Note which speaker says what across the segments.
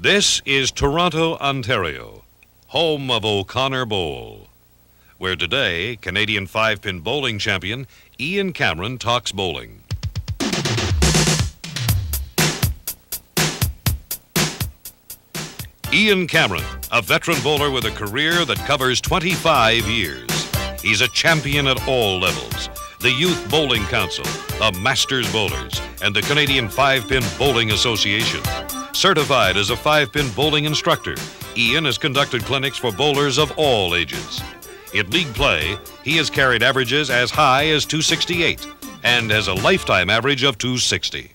Speaker 1: This is Toronto, Ontario, home of O'Connor Bowl, where today Canadian five-pin bowling champion Ian Cameron talks bowling. Ian Cameron, a veteran bowler with a career that covers 25 years. He's a champion at all levels. The Youth Bowling Council, the Masters Bowlers, and the Canadian Five-Pin Bowling Association. Certified as a five-pin bowling instructor, Ian has conducted clinics for bowlers of all ages. In league play, he has carried averages as high as 268 and has a lifetime average of 260.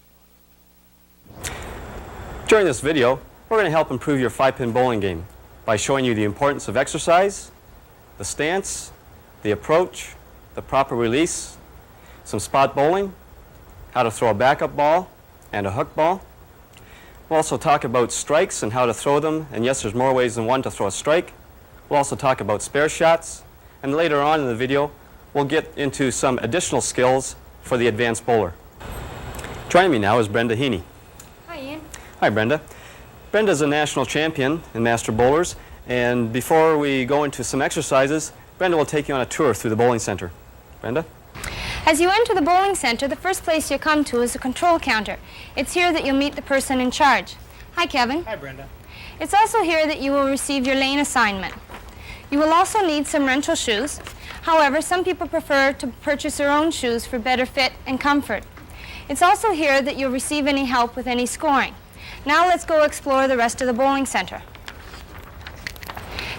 Speaker 2: During this video, we're going to help improve your five-pin bowling game by showing you the importance of exercise, the stance, the approach, the proper release, some spot bowling, how to throw a backup ball and a hook ball. We'll also talk about strikes and how to throw them, and yes, there's more ways than one to throw a strike. We'll also talk about spare shots, and later on in the video, we'll get into some additional skills for the advanced bowler. Joining me now is Brenda Heaney.
Speaker 3: Hi, Ian.
Speaker 2: Hi, Brenda. Brenda's a national champion in Master Bowlers, and before we go into some exercises, Brenda will take you on a tour through the bowling center. Brenda?
Speaker 3: As you enter the bowling center, the first place you come to is the control counter. It's here that you'll meet the person in charge. Hi, Kevin.
Speaker 4: Hi, Brenda.
Speaker 3: It's also here that you will receive your lane assignment. You will also need some rental shoes. However, some people prefer to purchase their own shoes for better fit and comfort. It's also here that you'll receive any help with any scoring. Now let's go explore the rest of the bowling center.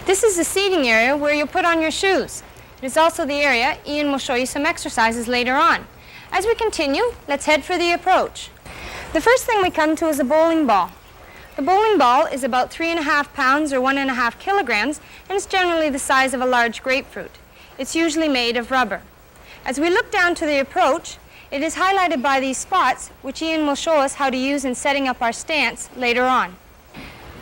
Speaker 3: This is the seating area where you'll put on your shoes. It is also the area Ian will show you some exercises later on. As we continue, let's head for the approach. The first thing we come to is a bowling ball. The bowling ball is about 3.5 pounds or 1.5 kilograms, and it's generally the size of a large grapefruit. It's usually made of rubber. As we look down to the approach, it is highlighted by these spots, which Ian will show us how to use in setting up our stance later on.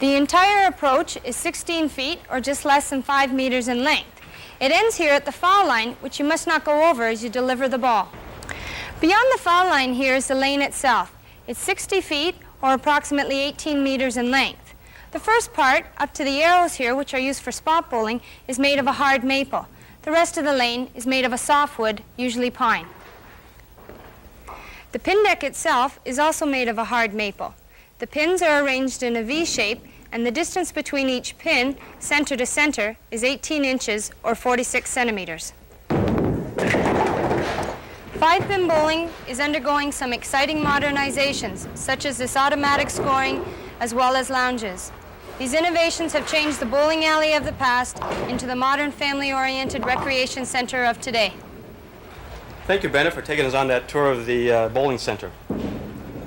Speaker 3: The entire approach is 16 feet, or just less than 5 meters in length. It ends here at the foul line, which you must not go over as you deliver the ball. Beyond the foul line here is the lane itself. It's 60 feet, or approximately 18 meters in length. The first part, up to the arrows here, which are used for spot bowling, is made of a hard maple. The rest of the lane is made of a softwood, usually pine. The pin deck itself is also made of a hard maple. The pins are arranged in a V shape, and the distance between each pin, center to center, is 18 inches or 46 centimeters. Five-pin bowling is undergoing some exciting modernizations, such as this automatic scoring, as well as lounges. These innovations have changed the bowling alley of the past into the modern family-oriented recreation center of today.
Speaker 2: Thank you, Brenda, for taking us on that tour of the bowling center.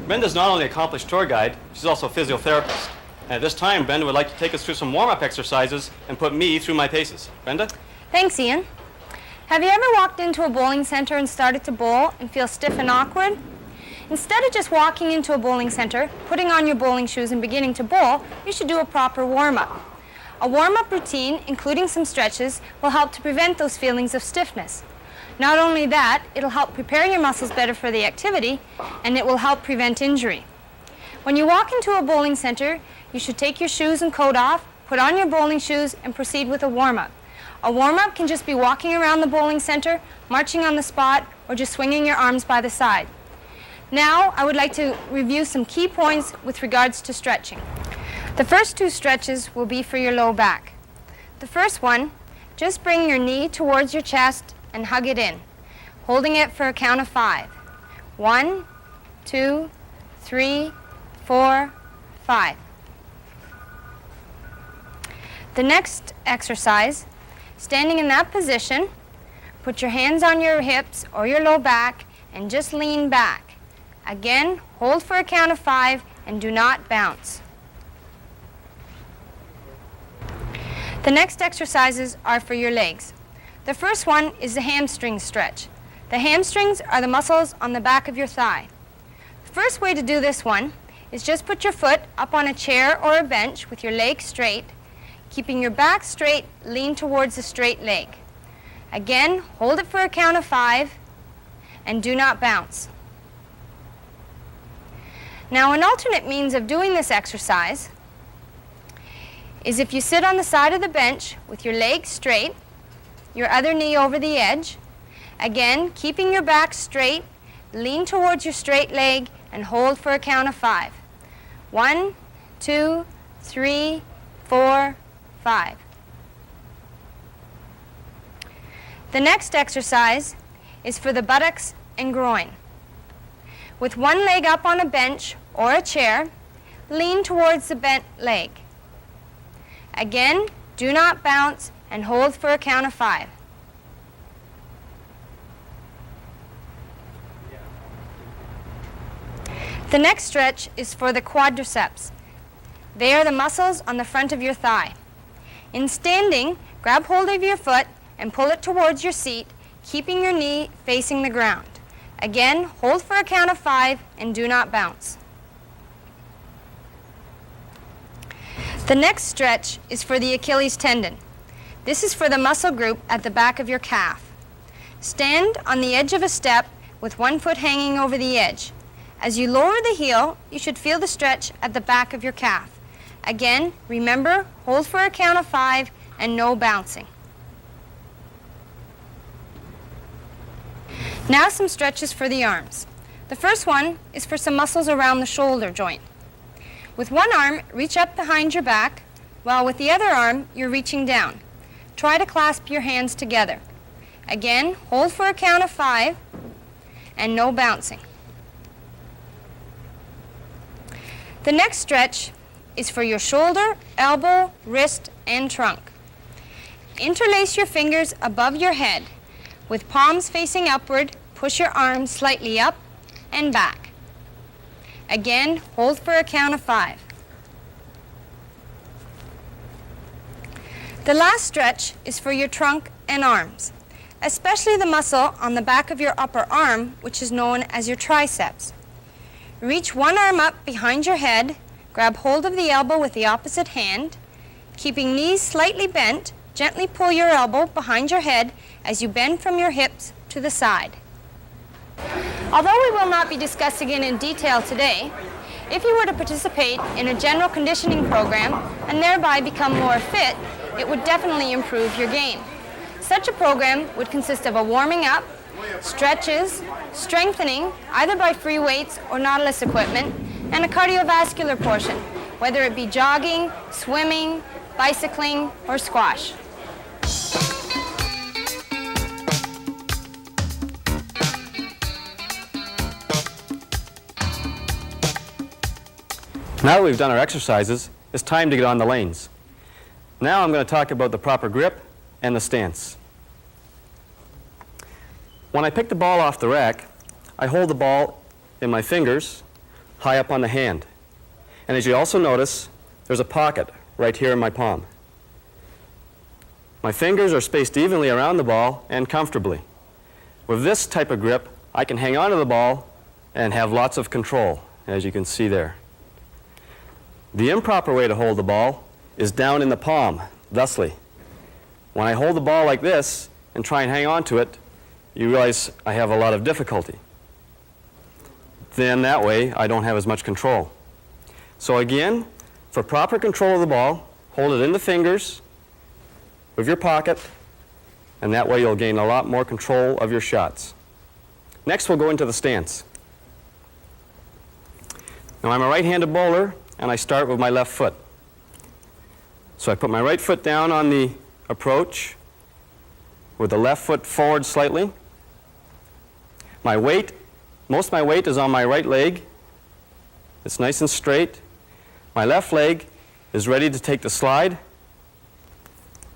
Speaker 2: Brenda's not only an accomplished tour guide, she's also a physiotherapist. And at this time, Brenda would like to take us through some warm-up exercises and put me through my paces. Brenda?
Speaker 3: Thanks, Ian. Have you ever walked into a bowling center and started to bowl and feel stiff and awkward? Instead of just walking into a bowling center, putting on your bowling shoes and beginning to bowl, you should do a proper warm-up. A warm-up routine, including some stretches, will help to prevent those feelings of stiffness. Not only that, it'll help prepare your muscles better for the activity, and it will help prevent injury. When you walk into a bowling center, you should take your shoes and coat off, put on your bowling shoes, and proceed with a warm-up. A warm-up can just be walking around the bowling center, marching on the spot, or just swinging your arms by the side. Now, I would like to review some key points with regards to stretching. The first two stretches will be for your low back. The first one, just bring your knee towards your chest and hug it in, holding it for a count of 5. 1, 2, 3, 4, 5. The next exercise, standing in that position, put your hands on your hips or your low back and just lean back. Again, hold for a count of 5 and do not bounce. The next exercises are for your legs. The first one is the hamstring stretch. The hamstrings are the muscles on the back of your thigh. The first way to do this one is just put your foot up on a chair or a bench with your leg straight, keeping your back straight, lean towards the straight leg. Again, hold it for a count of 5 and do not bounce. Now, an alternate means of doing this exercise is if you sit on the side of the bench with your leg straight, your other knee over the edge. Again, keeping your back straight, lean towards your straight leg and hold for a count of 5. 1, 2, 3, 4, 5. The next exercise is for the buttocks and groin. With one leg up on a bench or a chair, lean towards the bent leg. Again, do not bounce and hold for a count of 5. The next stretch is for the quadriceps. They are the muscles on the front of your thigh. In standing, grab hold of your foot and pull it towards your seat, keeping your knee facing the ground. Again, hold for a count of 5 and do not bounce. The next stretch is for the Achilles tendon. This is for the muscle group at the back of your calf. Stand on the edge of a step with one foot hanging over the edge. As you lower the heel, you should feel the stretch at the back of your calf. Again, remember, hold for a count of 5 and no bouncing. Now some stretches for the arms. The first one is for some muscles around the shoulder joint. With one arm, reach up behind your back, while with the other arm, you're reaching down. Try to clasp your hands together. Again, hold for a count of 5 and no bouncing. The next stretch is for your shoulder, elbow, wrist, and trunk. Interlace your fingers above your head. With palms facing upward, push your arms slightly up and back. Again, hold for a count of 5. The last stretch is for your trunk and arms, especially the muscle on the back of your upper arm, which is known as your triceps. Reach one arm up behind your head, grab hold of the elbow with the opposite hand. Keeping knees slightly bent, gently pull your elbow behind your head as you bend from your hips to the side. Although we will not be discussing it in detail today, if you were to participate in a general conditioning program and thereby become more fit, it would definitely improve your game. Such a program would consist of a warming up, stretches, strengthening, either by free weights or Nautilus equipment, and a cardiovascular portion, whether it be jogging, swimming, bicycling, or squash.
Speaker 2: Now that we've done our exercises, it's time to get on the lanes. Now I'm going to talk about the proper grip and the stance. When I pick the ball off the rack, I hold the ball in my fingers high up on the hand. And as you also notice, there's a pocket right here in my palm. My fingers are spaced evenly around the ball and comfortably. With this type of grip, I can hang onto the ball and have lots of control, as you can see there. The improper way to hold the ball is down in the palm, thusly. When I hold the ball like this and try and hang on to it, you realize I have a lot of difficulty. Then that way, I don't have as much control. So again, for proper control of the ball, hold it in the fingers of your pocket, and that way you'll gain a lot more control of your shots. Next, we'll go into the stance. Now, I'm a right-handed bowler, and I start with my left foot. So I put my right foot down on the approach with the left foot forward slightly. My weight, most of my weight is on my right leg. It's nice and straight. My left leg is ready to take the slide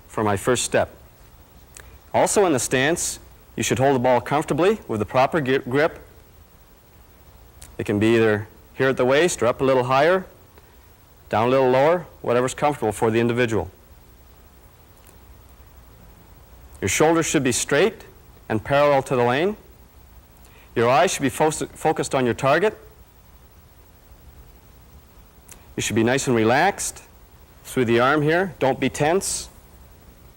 Speaker 2: for my first step. Also in the stance, you should hold the ball comfortably with the proper grip. It can be either here at the waist or up a little higher, down a little lower, whatever's comfortable for the individual. Your shoulders should be straight and parallel to the lane. Your eyes should be focused on your target. You should be nice and relaxed through the arm here. Don't be tense.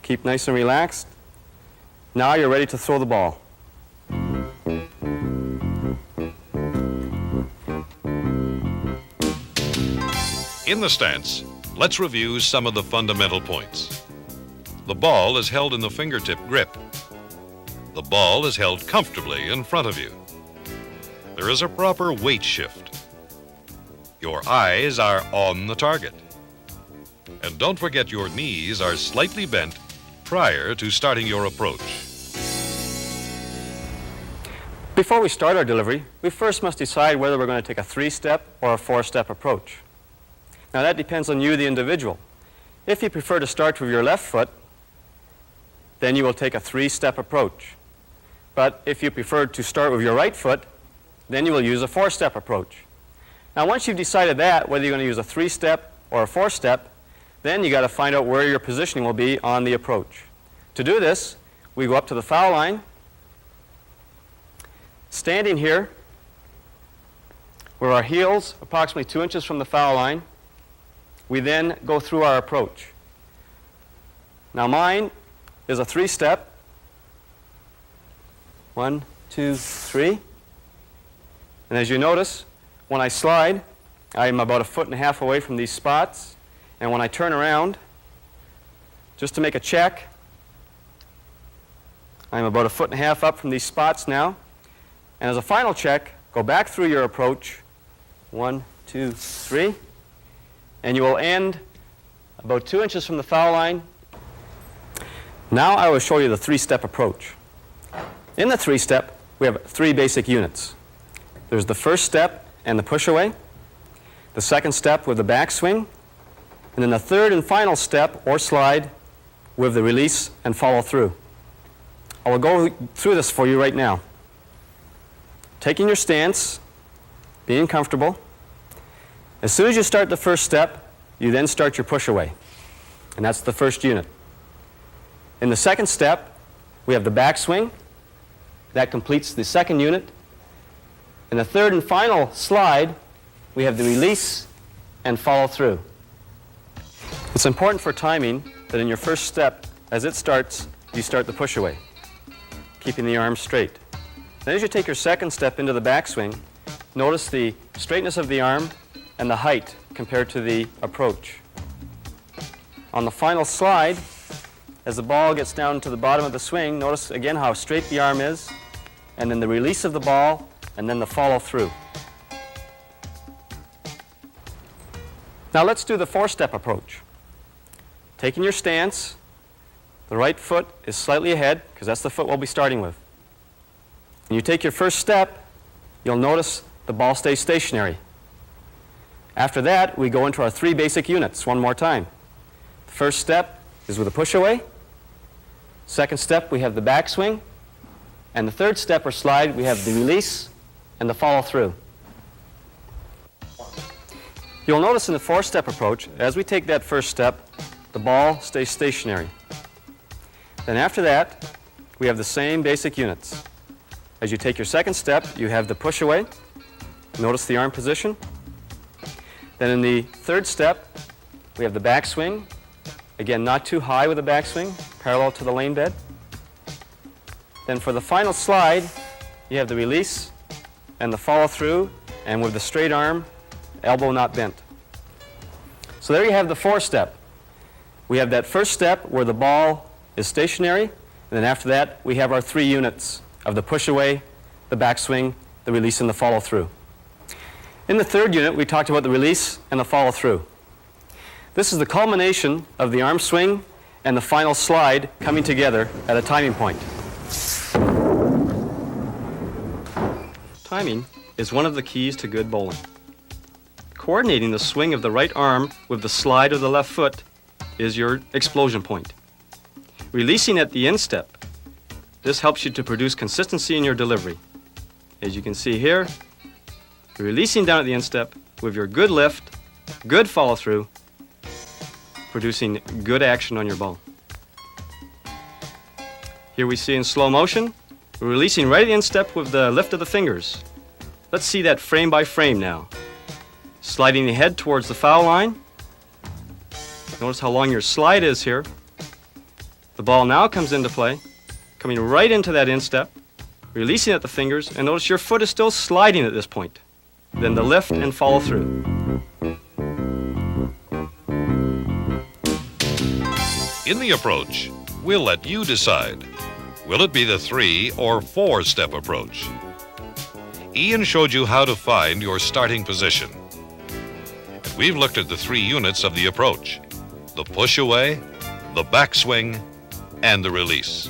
Speaker 2: Keep nice and relaxed. Now you're ready to throw the ball.
Speaker 1: In the stance, Let's review some of the fundamental points. The ball is held in the fingertip grip. The ball is held comfortably in front of you. There is a proper weight shift. Your eyes are on the target. And don't forget your knees are slightly bent prior to starting your approach.
Speaker 2: Before we start our delivery, we first must decide whether we're going to take a 3-step or a 4-step approach. Now that depends on you, the individual. If you prefer to start with your left foot, then you will take a 3-step approach. But if you prefer to start with your right foot, then you will use a 4-step approach. Now once you've decided that, whether you're going to use a 3-step or a 4-step, then you got to find out where your positioning will be on the approach. To do this, we go up to the foul line. Standing here, where our heels approximately 2 inches from the foul line, we then go through our approach. Now mine is a 3-step. 1, 2, 3. And as you notice, when I slide, I am about 1.5 feet away from these spots. And when I turn around, just to make a check, I'm about 1.5 feet up from these spots now. And as a final check, go back through your approach. 1, 2, 3. And you will end about 2 inches from the foul line. Now I will show you the 3-step approach. In the 3-step, we have 3 basic units. There's the first step and the push away, the second step with the backswing, and then the third and final step or slide with the release and follow through. I will go through this for you right now. Taking your stance, being comfortable. As soon as you start the first step, you then start your push away. And that's the first unit. In the second step, we have the backswing. That completes the second unit. In the third and final slide, we have the release and follow through. It's important for timing that in your first step, as it starts, you start the push away, keeping the arms straight. Then as you take your second step into the backswing, notice the straightness of the arm and the height compared to the approach. On the final slide, as the ball gets down to the bottom of the swing, notice again how straight the arm is, and then the release of the ball, and then the follow through. Now let's do the 4-step approach. Taking your stance, the right foot is slightly ahead, because that's the foot we'll be starting with. When you take your first step, you'll notice the ball stays stationary. After that, we go into our 3 basic units one more time. The first step is with a push away. Second step, we have the backswing. And the third step or slide, we have the release and the follow through. You'll notice in the 4-step approach, as we take that first step, the ball stays stationary. Then after that, we have the same basic units. As you take your second step, you have the push away. Notice the arm position. Then in the third step, we have the backswing. Again, not too high with the backswing, parallel to the lane bed. Then for the final slide, you have the release and the follow through, and with the straight arm, elbow not bent. So there you have the 4-step. We have that first step where the ball is stationary, and then after that, we have our 3 units of the push away, the backswing, the release, and the follow through. In the third unit, we talked about the release and the follow through. This is the culmination of the arm swing and the final slide coming together at a timing point. Timing is one of the keys to good bowling. Coordinating the swing of the right arm with the slide of the left foot is your explosion point. Releasing at the instep, this helps you to produce consistency in your delivery. As you can see here, releasing down at the instep with your good lift, good follow through, producing good action on your ball. Here we see in slow motion, we're releasing right at the instep with the lift of the fingers. Let's see that frame by frame now. Sliding the head towards the foul line. Notice how long your slide is here. The ball now comes into play, coming right into that instep, releasing at the fingers, and notice your foot is still sliding at this point. Then the lift and follow through.
Speaker 1: In the approach, we'll let you decide. Will it be the 3 or 4-step approach? Ian showed you how to find your starting position. And we've looked at the 3 units of the approach: the push away, the backswing, and the release.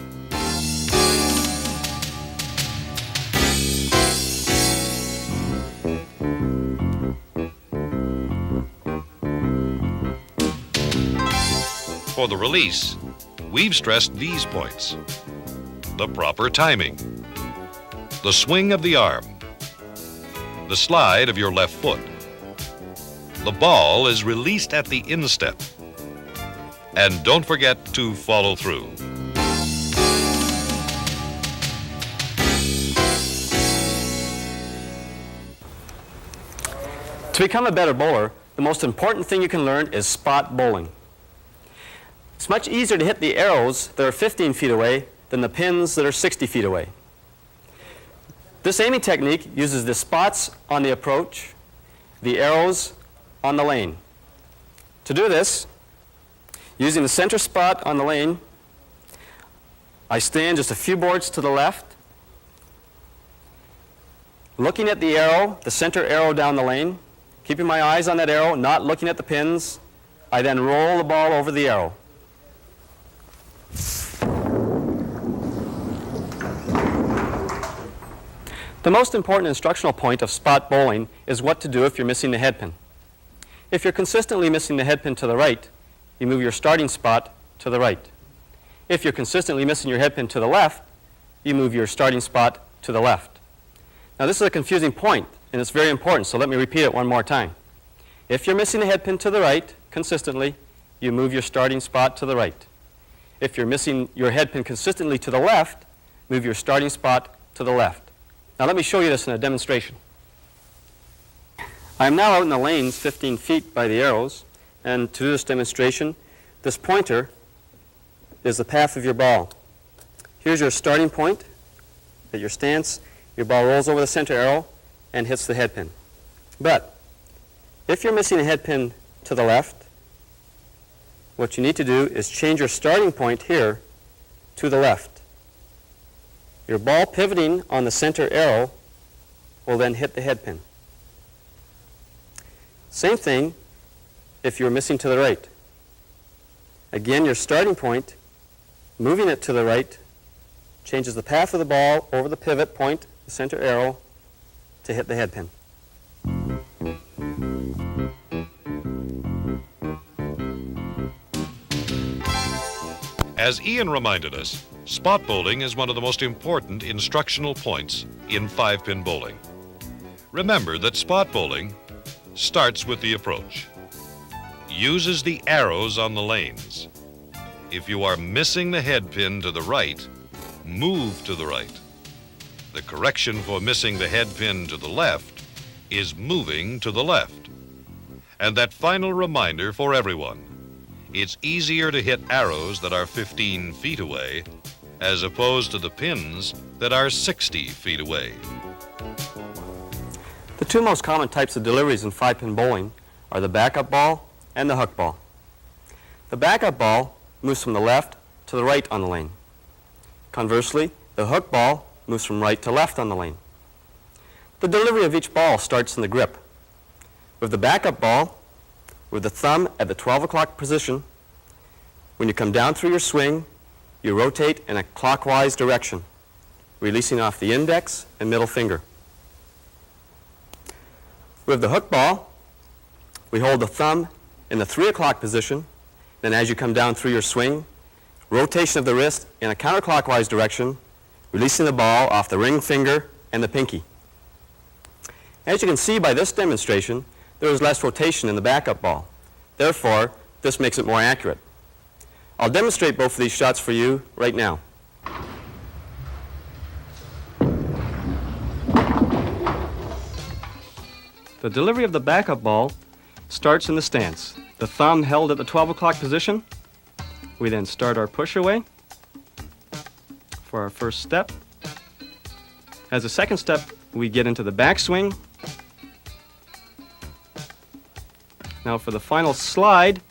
Speaker 1: For the release, we've stressed these points: the proper timing, the swing of the arm, the slide of your left foot. The ball is released at the instep. And don't forget to follow through.
Speaker 2: To become a better bowler, the most important thing you can learn is spot bowling. It's much easier to hit the arrows that are 15 feet away than the pins that are 60 feet away. This aiming technique uses the spots on the approach, the arrows on the lane. To do this, using the center spot on the lane, I stand just a few boards to the left, looking at the arrow, the center arrow down the lane, keeping my eyes on that arrow, not looking at the pins. I then roll the ball over the arrow. The most important instructional point of spot bowling is what to do if you're missing the headpin. If you're consistently missing the headpin to the right, you move your starting spot to the right. If you're consistently missing your headpin to the left, you move your starting spot to the left. Now this is a confusing point, and it's very important, so let me repeat it one more time. If you're missing the headpin to the right consistently, you move your starting spot to the right. If you're missing your headpin consistently to the left, move your starting spot to the left. Now let me show you this in a demonstration. I am now out in the lanes 15 feet by the arrows, and to do this demonstration, this pointer is the path of your ball. Here's your starting point at your stance. Your ball rolls over the center arrow and hits the headpin. But if you're missing a headpin to the left, what you need to do is change your starting point here to the left. Your ball pivoting on the center arrow will then hit the headpin. Same thing if you're missing to the right. Again, your starting point, moving it to the right, changes the path of the ball over the pivot point, the center arrow, to hit the headpin.
Speaker 1: As Ian reminded us, spot bowling is one of the most important instructional points in 5-pin bowling. Remember that spot bowling starts with the approach, uses the arrows on the lanes. If you are missing the headpin to the right, move to the right. The correction for missing the headpin to the left is moving to the left. And that final reminder for everyone: it's easier to hit arrows that are 15 feet away as opposed to the pins that are 60 feet away.
Speaker 2: The two most common types of deliveries in 5-pin bowling are the backup ball and the hook ball. The backup ball moves from the left to the right on the lane. Conversely, the hook ball moves from right to left on the lane. The delivery of each ball starts in the grip. With the backup ball, with the thumb at the 12 o'clock position, when you come down through your swing, you rotate in a clockwise direction, releasing off the index and middle finger. With the hook ball, we hold the thumb in the 3 o'clock position. Then as you come down through your swing, rotation of the wrist in a counterclockwise direction, releasing the ball off the ring finger and the pinky. As you can see by this demonstration, there is less rotation in the backup ball. Therefore, this makes it more accurate. I'll demonstrate both of these shots for you right now. The delivery of the backup ball starts in the stance. The thumb held at the 12 o'clock position. We then start our push away for our first step. As a second step, we get into the backswing. Now for the final slide,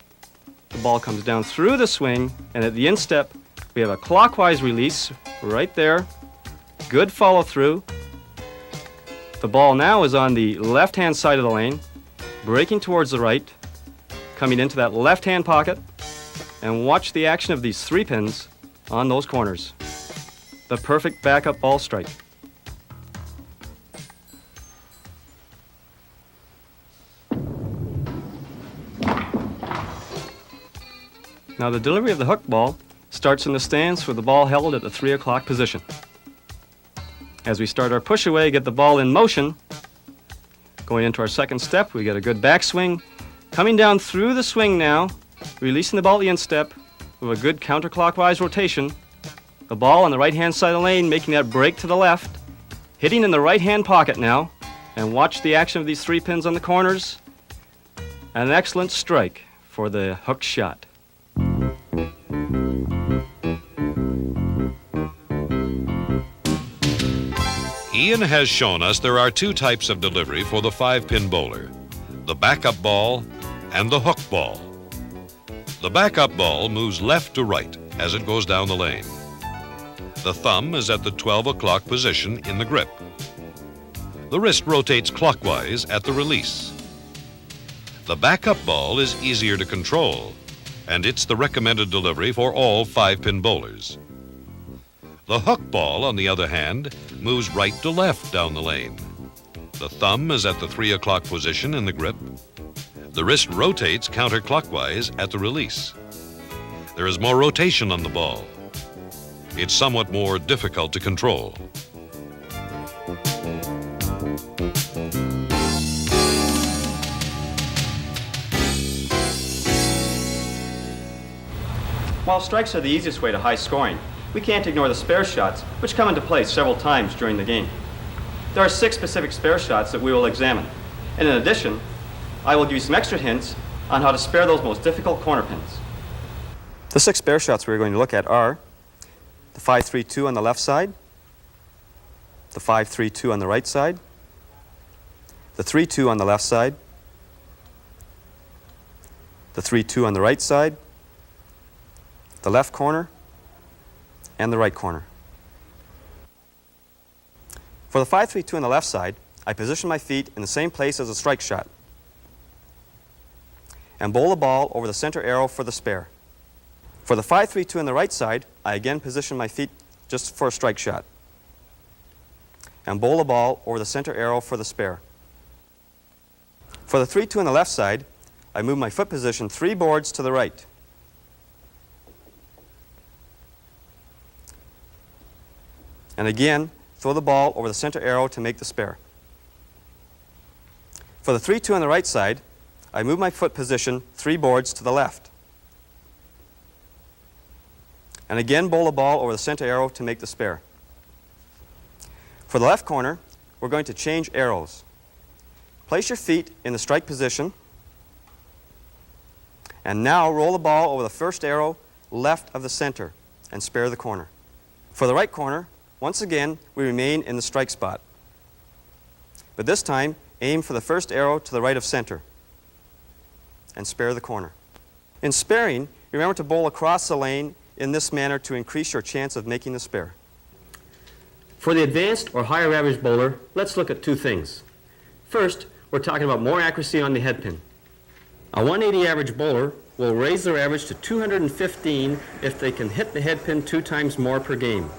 Speaker 2: the ball comes down through the swing, and at the instep, we have a clockwise release right there. Good follow through. The ball now is on the left-hand side of the lane, breaking towards the right, coming into that left-hand pocket, and watch the action of these 3 pins on those corners. The perfect backup ball strike. Now the delivery of the hook ball starts in the stance with the ball held at the 3 o'clock position. As we start our push away, get the ball in motion. Going into our second step, we get a good backswing. Coming down through the swing now, releasing the ball at the instep with a good counterclockwise rotation. The ball on the right-hand side of the lane, making that break to the left. Hitting in the right-hand pocket now, and watch the action of these 3 pins on the corners. An excellent strike for the hook shot.
Speaker 1: Ian has shown us there are 2 types of delivery for the 5-pin bowler, the backup ball and the hook ball. The backup ball moves left to right as it goes down the lane. The thumb is at the 12 o'clock position in the grip. The wrist rotates clockwise at the release. The backup ball is easier to control, and it's the recommended delivery for all 5-pin bowlers. The hook ball, on the other hand, moves right to left down the lane. The thumb is at the 3 o'clock position in the grip. The wrist rotates counterclockwise at the release. There is more rotation on the ball. It's somewhat more difficult to control.
Speaker 2: While strikes are the easiest way to high scoring, we can't ignore the spare shots, which come into play several times during the game. There are 6 specific spare shots that we will examine. And in addition, I will give you some extra hints on how to spare those most difficult corner pins. The 6 spare shots we're going to look at are the 5-3-2 on the left side, the 5-3-2 on the right side, the 3-2 on the left side, the 3-2 on the right side, the left corner, and the right corner. For the 5-3-2 on the left side, I position my feet in the same place as a strike shot and bowl the ball over the center arrow for the spare. For the 5-3-2 on the right side, I again position my feet just for a strike shot and bowl the ball over the center arrow for the spare. For the 3-2 on the left side, I move my foot position 3 boards to the right. And again, throw the ball over the center arrow to make the spare. For the 3-2 on the right side, I move my foot position 3 boards to the left. And again, bowl the ball over the center arrow to make the spare. For the left corner, we're going to change arrows. Place your feet in the strike position, and now roll the ball over the first arrow left of the center and spare the corner. For the right corner, once again, we remain in the strike spot. But this time, aim for the first arrow to the right of center and spare the corner. In sparing, remember to bowl across the lane in this manner to increase your chance of making the spare. For the advanced or higher average bowler, let's look at 2 things. First, we're talking about more accuracy on the head pin. A 180 average bowler will raise their average to 215 if they can hit the head pin 2 times more per game.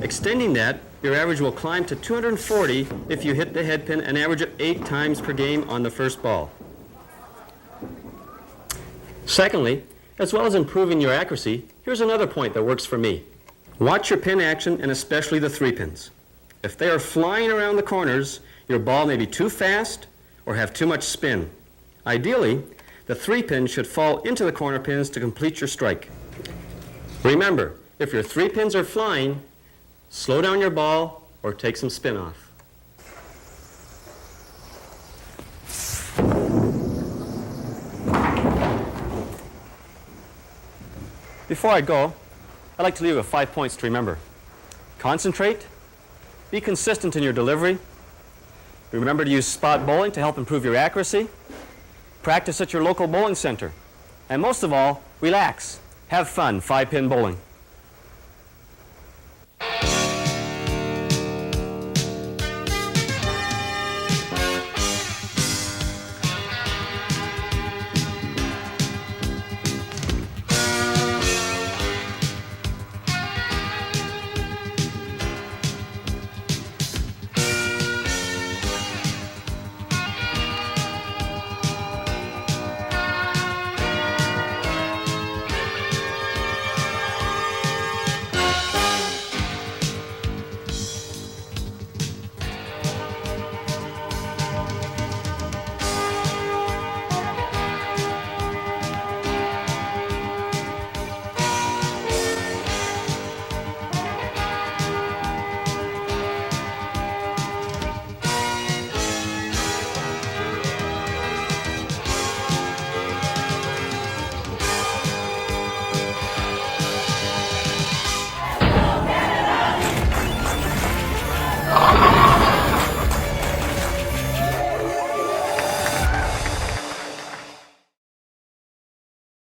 Speaker 2: Extending that, your average will climb to 240 if you hit the head pin an average of 8 times per game on the first ball. Secondly, as well as improving your accuracy, here's another point that works for me. Watch your pin action, and especially the 3 pins. If they are flying around the corners, your ball may be too fast or have too much spin. Ideally, the 3 pins should fall into the corner pins to complete your strike. Remember, if your 3 pins are flying, slow down your ball or take some spin off. Before I go, I'd like to leave you with 5 points to remember. Concentrate, be consistent in your delivery, remember to use spot bowling to help improve your accuracy, practice at your local bowling center, And most of all, relax. Have fun 5-pin bowling.